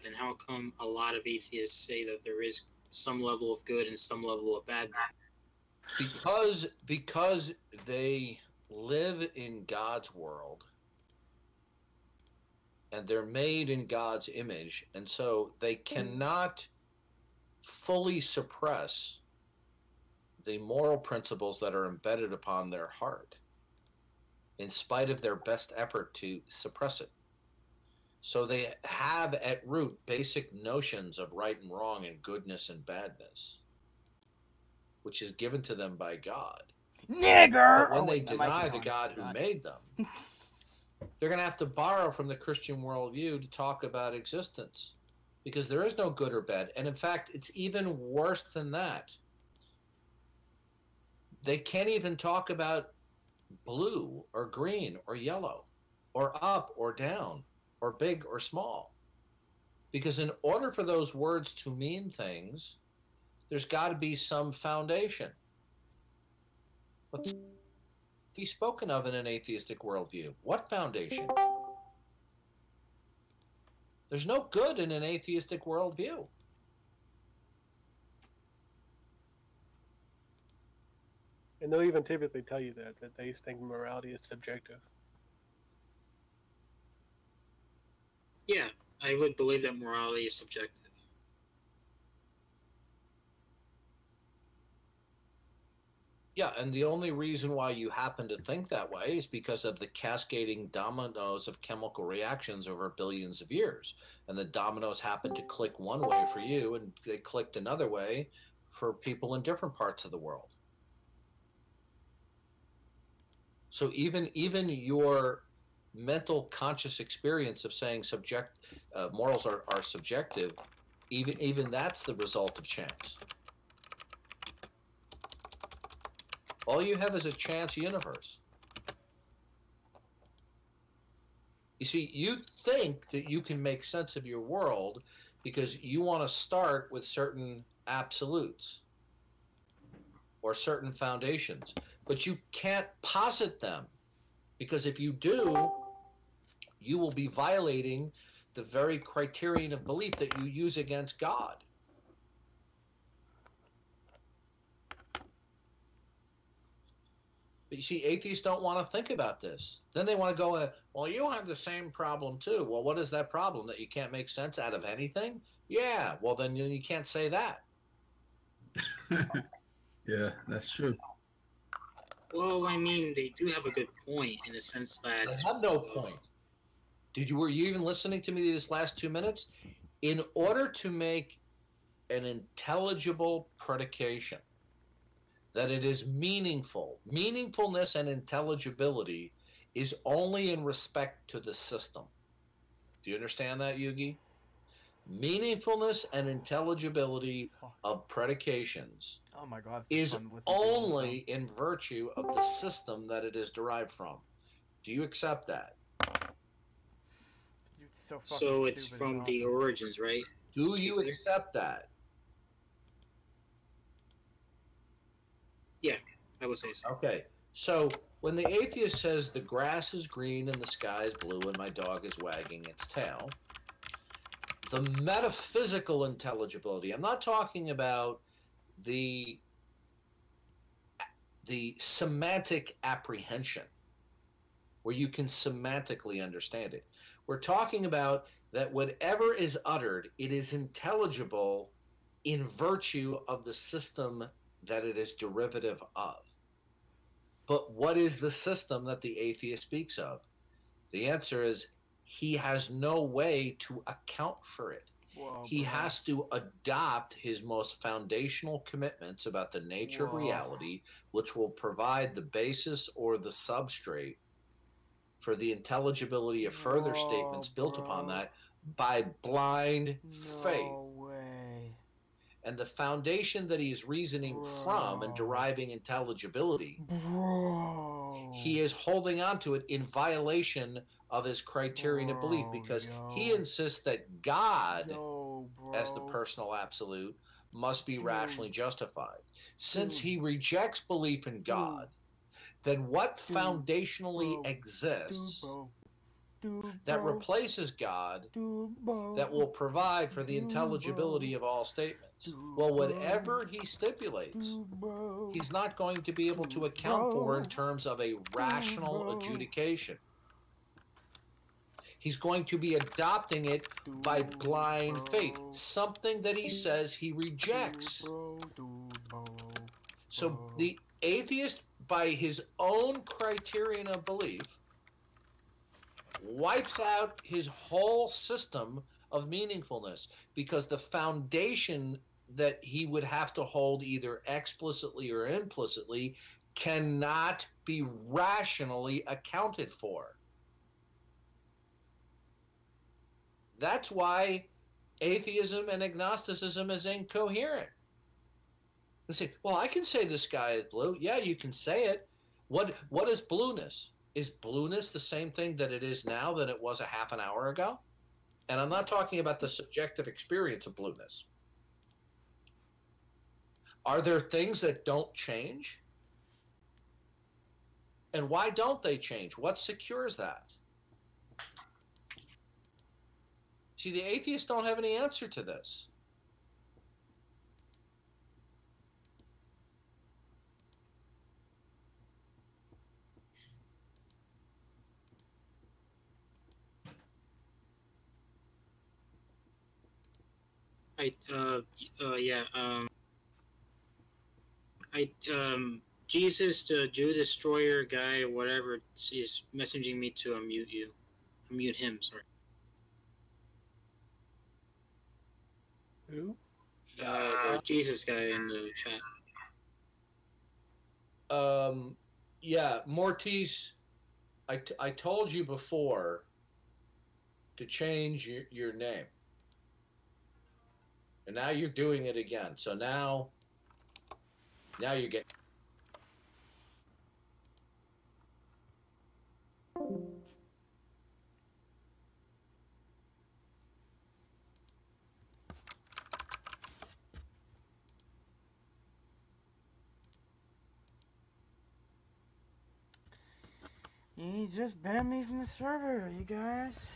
bad, then how come a lot of atheists say that there is some level of good and some level of bad? Because they live in God's world and they're made in God's image, and so they cannot fully suppress the moral principles that are embedded upon their heart, in spite of their best effort to suppress it. So they have at root basic notions of right and wrong and goodness and badness, which is given to them by God. Nigger! But when they deny the God who made them, they're going to have to borrow from the Christian worldview to talk about existence, because there is no good or bad. And in fact, it's even worse than that. They can't even talk about blue or green or yellow or up or down or big or small, because in order for those words to mean things, there's got to be some foundation. But be spoken of in an atheistic worldview. What foundation? There's no good in an atheistic worldview. And they'll even typically tell you that they think morality is subjective. Yeah, I would believe that morality is subjective. Yeah, and the only reason why you happen to think that way is because of the cascading dominoes of chemical reactions over billions of years. And the dominoes happen to click one way for you, and they clicked another way for people in different parts of the world. So even your mental conscious experience of saying morals are subjective, even that's the result of chance. All you have is a chance universe. You see, you think that you can make sense of your world because you want to start with certain absolutes or certain foundations, but you can't posit them, because if you do, you will be violating the very criterion of belief that you use against God. But you see, atheists don't want to think about this. Then they want to go, well, you have the same problem too. Well, what is that problem? That you can't make sense out of anything? Yeah, well, then you can't say that. Yeah, that's true. Well, I mean, they do have a good point in the sense that... They have no point. Were you even listening to me these last 2 minutes? In order to make an intelligible predication, that it is meaningful. Meaningfulness and intelligibility is only in respect to the system. Do you understand that, Yugi? Meaningfulness and intelligibility of predications is only in virtue of the system that it is derived from. Do you accept that? So it's from the origins, right? Do you accept that? Yeah, I would say so. Okay, so when the atheist says the grass is green and the sky is blue and my dog is wagging its tail, the metaphysical intelligibility, I'm not talking about the semantic apprehension, where you can semantically understand it. We're talking about that whatever is uttered, it is intelligible in virtue of the system that it is derivative of. But what is the system that the atheist speaks of? The answer is he has no way to account for it. Whoa, he has to adopt his most foundational commitments about the nature of reality, which will provide the basis or the substrate for the intelligibility of further statements built upon that by blind faith. And the foundation that he's reasoning from and deriving intelligibility, he is holding on to it in violation of his criterion of belief, because he insists that God, as the personal absolute, must be rationally justified. Since he rejects belief in God, then what foundationally exists that replaces God, that will provide for the intelligibility of all statements. Well, whatever he stipulates, he's not going to be able to account for in terms of a rational adjudication. He's going to be adopting it by blind faith, something that he says he rejects. So the atheist, by his own criterion of belief, wipes out his whole system of meaningfulness, because the foundation that he would have to hold either explicitly or implicitly cannot be rationally accounted for. That's why atheism and agnosticism is incoherent. You say, well, I can say the sky is blue. Yeah, you can say it. What is blueness? Is blueness the same thing that it is now that it was a half an hour ago? And I'm not talking about the subjective experience of blueness. Are there things that don't change? And why don't they change? What secures that? See, the atheists don't have any answer to this. Jesus, the Jew destroyer guy, whatever, is messaging me to unmute you. Unmute him, sorry. Who? The Jesus guy in the chat. Yeah, Mortis, I told you before to change your name. And now you're doing it again. So now you get... He just banned me from the server, you guys.